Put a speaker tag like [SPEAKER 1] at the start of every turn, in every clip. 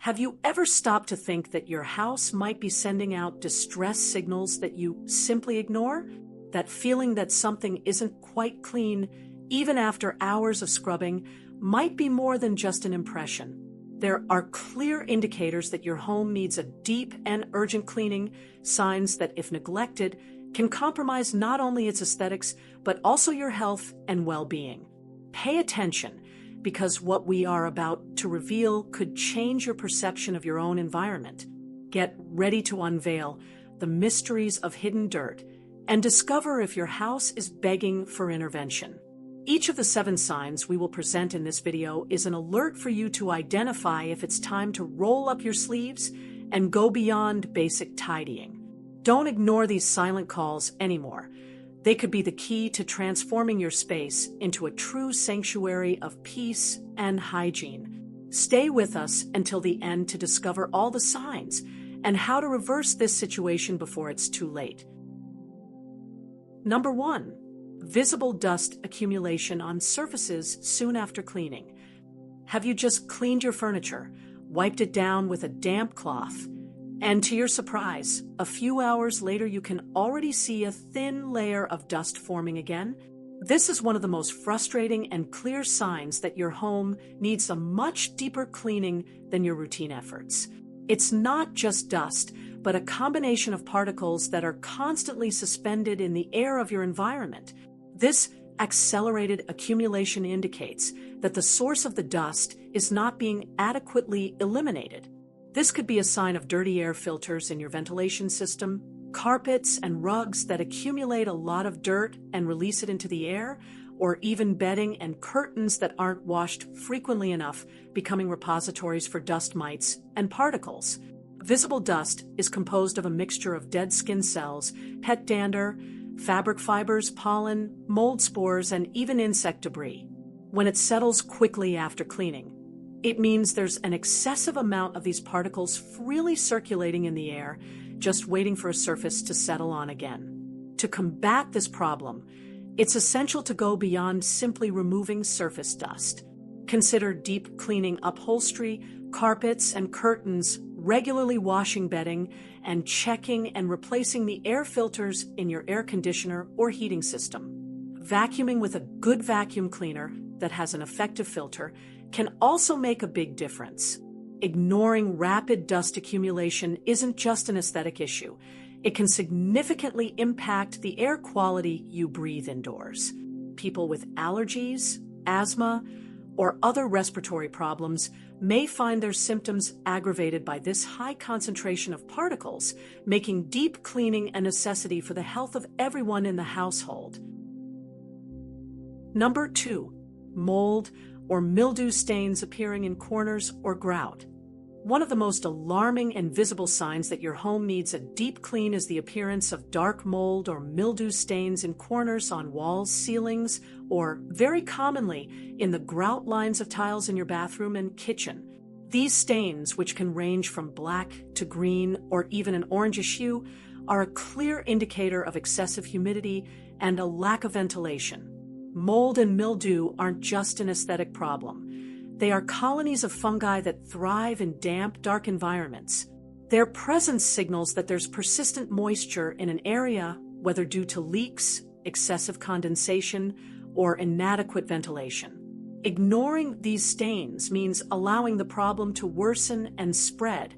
[SPEAKER 1] Have you ever stopped to think that your house might be sending out distress signals that you simply ignore? That feeling that something isn't quite clean, even after hours of scrubbing, might be more than just an impression. There are clear indicators that your home needs a deep and urgent cleaning, signs that, if neglected, can compromise not only its aesthetics, but also your health and well-being. Pay attention, because what we are about to reveal could change your perception of your own environment. Get ready to unveil the mysteries of hidden dirt and discover if your house is begging for intervention. Each of the 7 signs we will present in this video is an alert for you to identify if it's time to roll up your sleeves and go beyond basic tidying. Don't ignore these silent calls anymore. They could be the key to transforming your space into a true sanctuary of peace and hygiene. Stay with us until the end to discover all the signs and how to reverse this situation before it's too late. Number 1. Visible dust accumulation on surfaces soon after cleaning. Have you just cleaned your furniture, wiped it down with a damp cloth, and to your surprise, a few hours later you can already see a thin layer of dust forming again? This is one of the most frustrating and clear signs that your home needs a much deeper cleaning than your routine efforts. It's not just dust, but a combination of particles that are constantly suspended in the air of your environment. This accelerated accumulation indicates that the source of the dust is not being adequately eliminated. This could be a sign of dirty air filters in your ventilation system, carpets and rugs that accumulate a lot of dirt and release it into the air, or even bedding and curtains that aren't washed frequently enough, becoming repositories for dust mites and particles. Visible dust is composed of a mixture of dead skin cells, pet dander, fabric fibers, pollen, mold spores, and even insect debris. When it settles quickly after cleaning, it means there's an excessive amount of these particles freely circulating in the air, just waiting for a surface to settle on again. To combat this problem, it's essential to go beyond simply removing surface dust. Consider deep cleaning upholstery, carpets, and curtains, regularly washing bedding, and checking and replacing the air filters in your air conditioner or heating system. Vacuuming with a good vacuum cleaner that has an effective filter can also make a big difference. Ignoring rapid dust accumulation isn't just an aesthetic issue. It can significantly impact the air quality you breathe indoors. People with allergies, asthma, or other respiratory problems may find their symptoms aggravated by this high concentration of particles, making deep cleaning a necessity for the health of everyone in the household. Number 2. Mold or mildew stains appearing in corners or grout. One of the most alarming and visible signs that your home needs a deep clean is the appearance of dark mold or mildew stains in corners on walls, ceilings, or, very commonly, in the grout lines of tiles in your bathroom and kitchen. These stains, which can range from black to green or even an orangish hue, are a clear indicator of excessive humidity and a lack of ventilation. Mold and mildew aren't just an aesthetic problem. They are colonies of fungi that thrive in damp, dark environments. Their presence signals that there's persistent moisture in an area, whether due to leaks, excessive condensation, or inadequate ventilation. Ignoring these stains means allowing the problem to worsen and spread,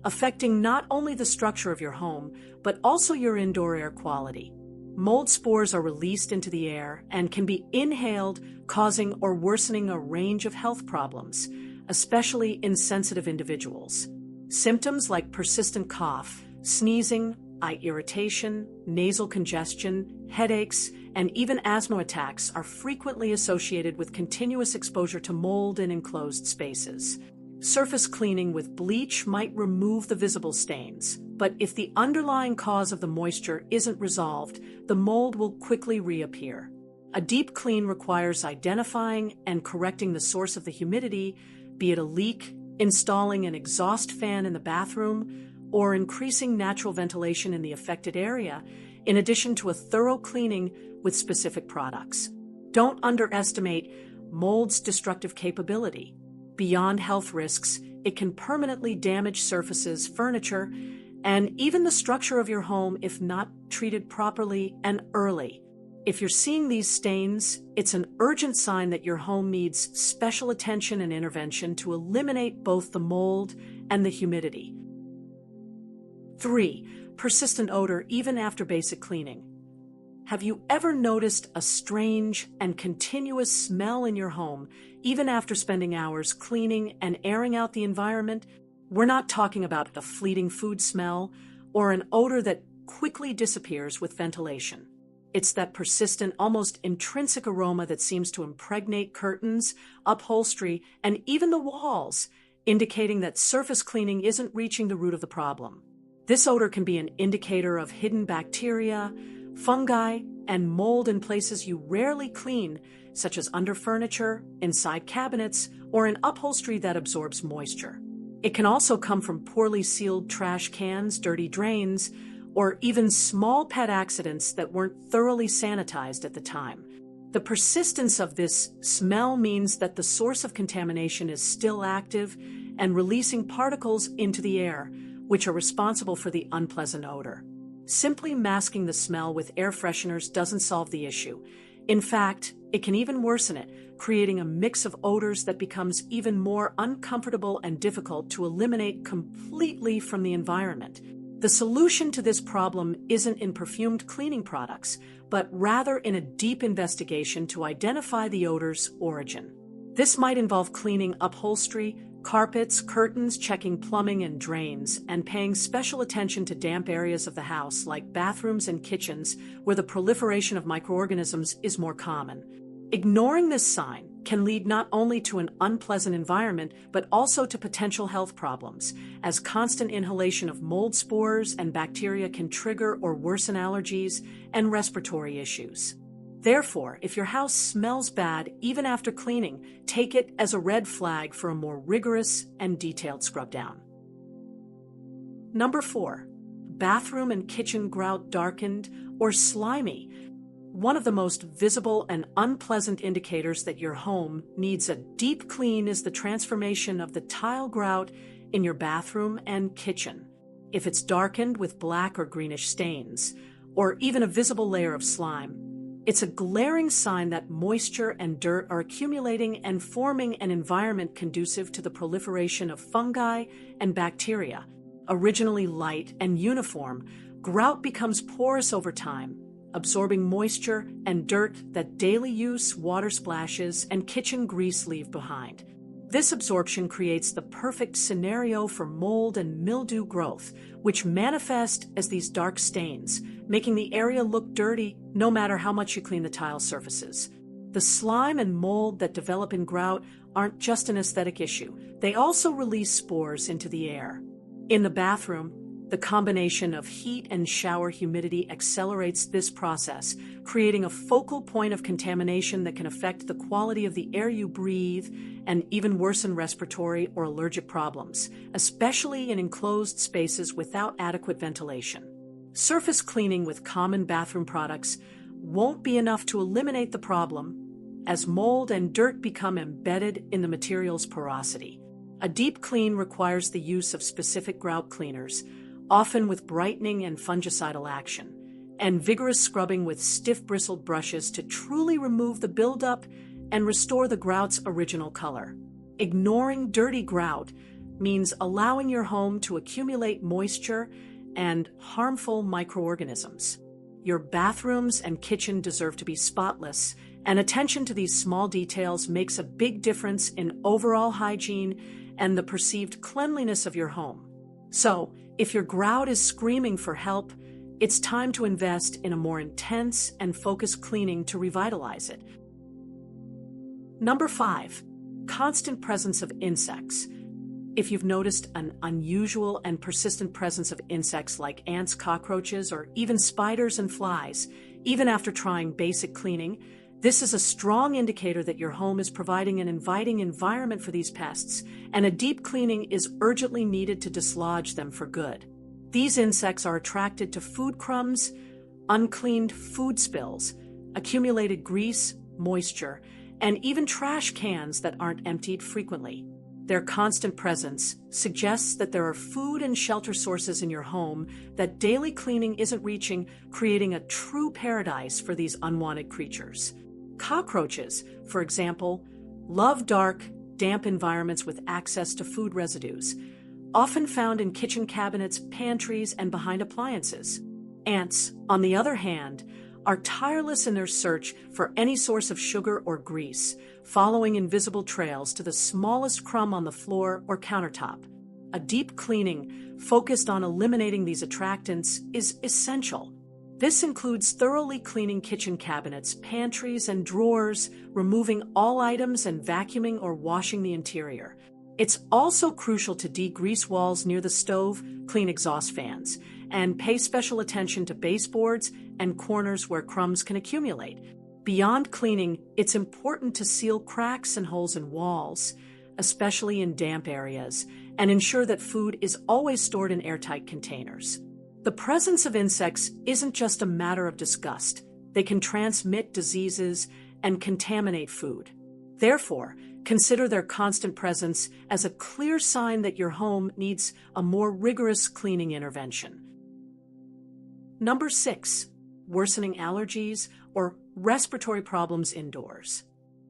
[SPEAKER 1] affecting not only the structure of your home, but also your indoor air quality. Mold spores are released into the air and can be inhaled, causing or worsening a range of health problems, especially in sensitive individuals. Symptoms like persistent cough, sneezing, eye irritation, nasal congestion, headaches, and even asthma attacks are frequently associated with continuous exposure to mold in enclosed spaces. Surface cleaning with bleach might remove the visible stains, but if the underlying cause of the moisture isn't resolved, the mold will quickly reappear. A deep clean requires identifying and correcting the source of the humidity, be it a leak, installing an exhaust fan in the bathroom, or increasing natural ventilation in the affected area, in addition to a thorough cleaning with specific products. Don't underestimate mold's destructive capability. Beyond health risks, it can permanently damage surfaces, furniture, and even the structure of your home if not treated properly and early. If you're seeing these stains, it's an urgent sign that your home needs special attention and intervention to eliminate both the mold and the humidity. 3. Persistent odor even after basic cleaning. Have you ever noticed a strange and continuous smell in your home, even after spending hours cleaning and airing out the environment? We're not talking about a fleeting food smell or an odor that quickly disappears with ventilation. It's that persistent, almost intrinsic aroma that seems to impregnate curtains, upholstery, and even the walls, indicating that surface cleaning isn't reaching the root of the problem. This odor can be an indicator of hidden bacteria, fungi, and mold in places you rarely clean, such as under furniture, inside cabinets, or in upholstery that absorbs moisture. It can also come from poorly sealed trash cans, dirty drains, or even small pet accidents that weren't thoroughly sanitized at the time. The persistence of this smell means that the source of contamination is still active and releasing particles into the air, which are responsible for the unpleasant odor. Simply masking the smell with air fresheners doesn't solve the issue. In fact, it can even worsen it, creating a mix of odors that becomes even more uncomfortable and difficult to eliminate completely from the environment. The solution to this problem isn't in perfumed cleaning products, but rather in a deep investigation to identify the odor's origin. This might involve cleaning upholstery, carpets, curtains, checking plumbing and drains, and paying special attention to damp areas of the house like bathrooms and kitchens where the proliferation of microorganisms is more common. Ignoring this sign can lead not only to an unpleasant environment, but also to potential health problems, as constant inhalation of mold spores and bacteria can trigger or worsen allergies and respiratory issues. Therefore, if your house smells bad even after cleaning, take it as a red flag for a more rigorous and detailed scrub down. Number 4. Bathroom and kitchen grout darkened or slimy. One of the most visible and unpleasant indicators that your home needs a deep clean is the transformation of the tile grout in your bathroom and kitchen. If it's darkened with black or greenish stains, or even a visible layer of slime, it's a glaring sign that moisture and dirt are accumulating and forming an environment conducive to the proliferation of fungi and bacteria. Originally light and uniform, grout becomes porous over time, absorbing moisture and dirt that daily use, water splashes, and kitchen grease leave behind. This absorption creates the perfect scenario for mold and mildew growth, which manifest as these dark stains, making the area look dirty no matter how much you clean the tile surfaces. The slime and mold that develop in grout aren't just an aesthetic issue. They also release spores into the air. In the bathroom, the combination of heat and shower humidity accelerates this process, creating a focal point of contamination that can affect the quality of the air you breathe and even worsen respiratory or allergic problems, especially in enclosed spaces without adequate ventilation. Surface cleaning with common bathroom products won't be enough to eliminate the problem, as mold and dirt become embedded in the material's porosity. A deep clean requires the use of specific grout cleaners, often with brightening and fungicidal action, and vigorous scrubbing with stiff bristled brushes to truly remove the buildup and restore the grout's original color. Ignoring dirty grout means allowing your home to accumulate moisture and harmful microorganisms. Your bathrooms and kitchen deserve to be spotless, and attention to these small details makes a big difference in overall hygiene and the perceived cleanliness of your home. So, if your grout is screaming for help, it's time to invest in a more intense and focused cleaning to revitalize it. Number 5. Constant presence of insects. If you've noticed an unusual and persistent presence of insects like ants, cockroaches, or even spiders and flies, even after trying basic cleaning, this is a strong indicator that your home is providing an inviting environment for these pests, and a deep cleaning is urgently needed to dislodge them for good. These insects are attracted to food crumbs, uncleaned food spills, accumulated grease, moisture, and even trash cans that aren't emptied frequently. Their constant presence suggests that there are food and shelter sources in your home that daily cleaning isn't reaching, creating a true paradise for these unwanted creatures. Cockroaches, for example, love dark, damp environments with access to food residues, often found in kitchen cabinets, pantries, and behind appliances. Ants, on the other hand, are tireless in their search for any source of sugar or grease, following invisible trails to the smallest crumb on the floor or countertop. A deep cleaning focused on eliminating these attractants is essential. This includes thoroughly cleaning kitchen cabinets, pantries, and drawers, removing all items and vacuuming or washing the interior. It's also crucial to degrease walls near the stove, clean exhaust fans, and pay special attention to baseboards and corners where crumbs can accumulate. Beyond cleaning, it's important to seal cracks and holes in walls, especially in damp areas, and ensure that food is always stored in airtight containers. The presence of insects isn't just a matter of disgust. They can transmit diseases and contaminate food. Therefore, consider their constant presence as a clear sign that your home needs a more rigorous cleaning intervention. Number 6, worsening allergies or respiratory problems indoors.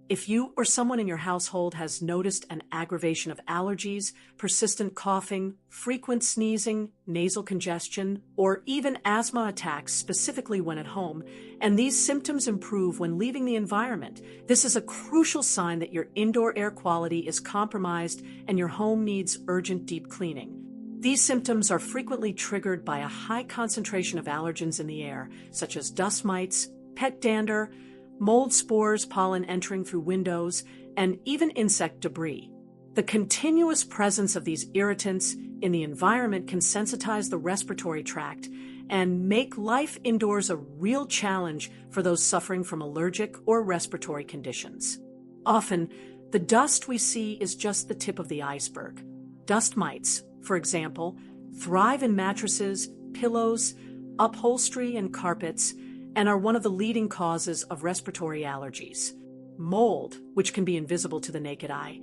[SPEAKER 1] If you or someone in your household has noticed an aggravation of allergies, persistent coughing, frequent sneezing, nasal congestion, or even asthma attacks specifically when at home, and these symptoms improve when leaving the environment, this is a crucial sign that your indoor air quality is compromised and your home needs urgent deep cleaning. These symptoms are frequently triggered by a high concentration of allergens in the air, such as dust mites, pet dander, mold spores, pollen entering through windows, and even insect debris. The continuous presence of these irritants in the environment can sensitize the respiratory tract and make life indoors a real challenge for those suffering from allergic or respiratory conditions. Often, the dust we see is just the tip of the iceberg. Dust mites, for example, thrive in mattresses, pillows, upholstery, and carpets, and are one of the leading causes of respiratory allergies. Mold, which can be invisible to the naked eye,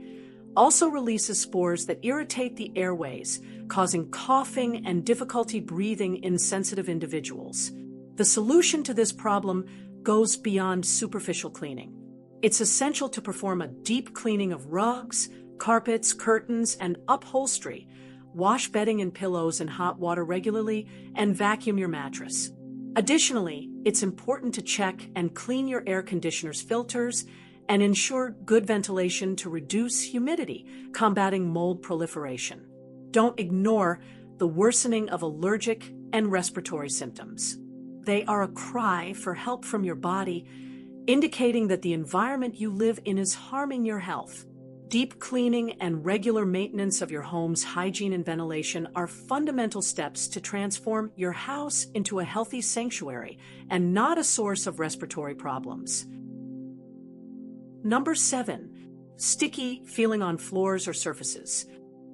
[SPEAKER 1] also releases spores that irritate the airways, causing coughing and difficulty breathing in sensitive individuals. The solution to this problem goes beyond superficial cleaning. It's essential to perform a deep cleaning of rugs, carpets, curtains, and upholstery. Wash bedding and pillows in hot water regularly, and vacuum your mattress. Additionally, it's important to check and clean your air conditioner's filters and ensure good ventilation to reduce humidity, combating mold proliferation. Don't ignore the worsening of allergic and respiratory symptoms. They are a cry for help from your body, indicating that the environment you live in is harming your health. Deep cleaning and regular maintenance of your home's hygiene and ventilation are fundamental steps to transform your house into a healthy sanctuary and not a source of respiratory problems. Number 7, sticky feeling on floors or surfaces.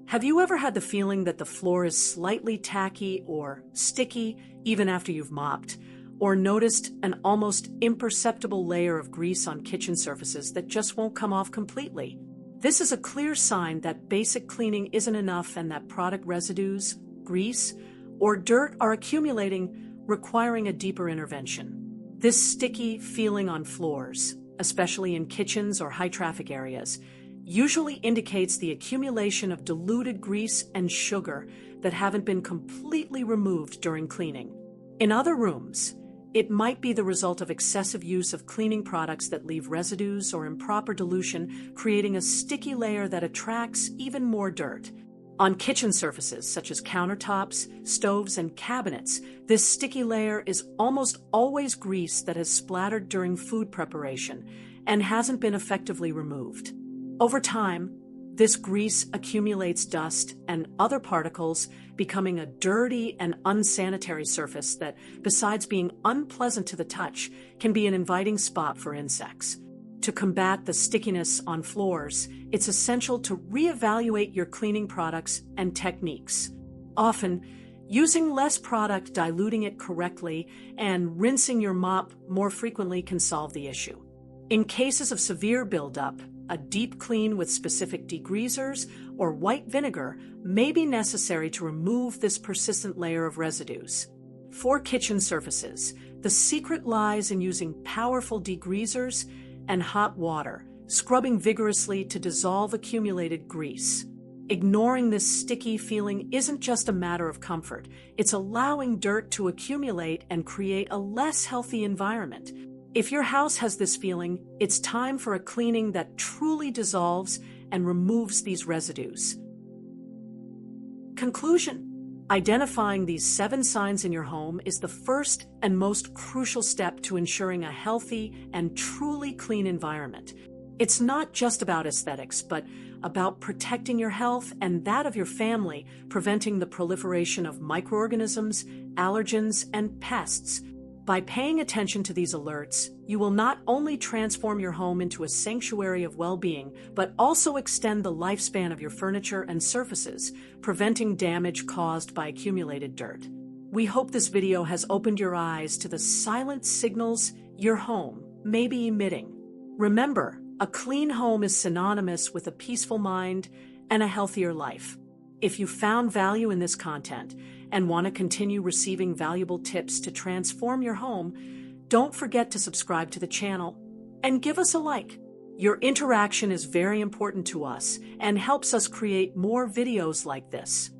[SPEAKER 1] Have you ever had the feeling that the floor is slightly tacky or sticky even after you've mopped, or noticed an almost imperceptible layer of grease on kitchen surfaces that just won't come off completely? This is a clear sign that basic cleaning isn't enough and that product residues, grease, or dirt are accumulating, requiring a deeper intervention. This sticky feeling on floors, especially in kitchens or high-traffic areas, usually indicates the accumulation of diluted grease and sugar that haven't been completely removed during cleaning. In other rooms, it might be the result of excessive use of cleaning products that leave residues or improper dilution, creating a sticky layer that attracts even more dirt. On kitchen surfaces, such as countertops, stoves, and cabinets, this sticky layer is almost always grease that has splattered during food preparation and hasn't been effectively removed. Over time, this grease accumulates dust and other particles, becoming a dirty and unsanitary surface that, besides being unpleasant to the touch, can be an inviting spot for insects. To combat the stickiness on floors, it's essential to reevaluate your cleaning products and techniques. Often, using less product, diluting it correctly, and rinsing your mop more frequently can solve the issue. In cases of severe buildup, a deep clean with specific degreasers or white vinegar may be necessary to remove this persistent layer of residues. For kitchen surfaces, the secret lies in using powerful degreasers and hot water, scrubbing vigorously to dissolve accumulated grease. Ignoring this sticky feeling isn't just a matter of comfort, it's allowing dirt to accumulate and create a less healthy environment. If your house has this feeling, it's time for a cleaning that truly dissolves and removes these residues. Conclusion: identifying these 7 signs in your home is the first and most crucial step to ensuring a healthy and truly clean environment. It's not just about aesthetics, but about protecting your health and that of your family, preventing the proliferation of microorganisms, allergens, and pests. By paying attention to these alerts, you will not only transform your home into a sanctuary of well-being, but also extend the lifespan of your furniture and surfaces, preventing damage caused by accumulated dirt. We hope this video has opened your eyes to the silent signals your home may be emitting. Remember, a clean home is synonymous with a peaceful mind and a healthier life. If you found value in this content and want to continue receiving valuable tips to transform your home, don't forget to subscribe to the channel and give us a like. Your interaction is very important to us and helps us create more videos like this.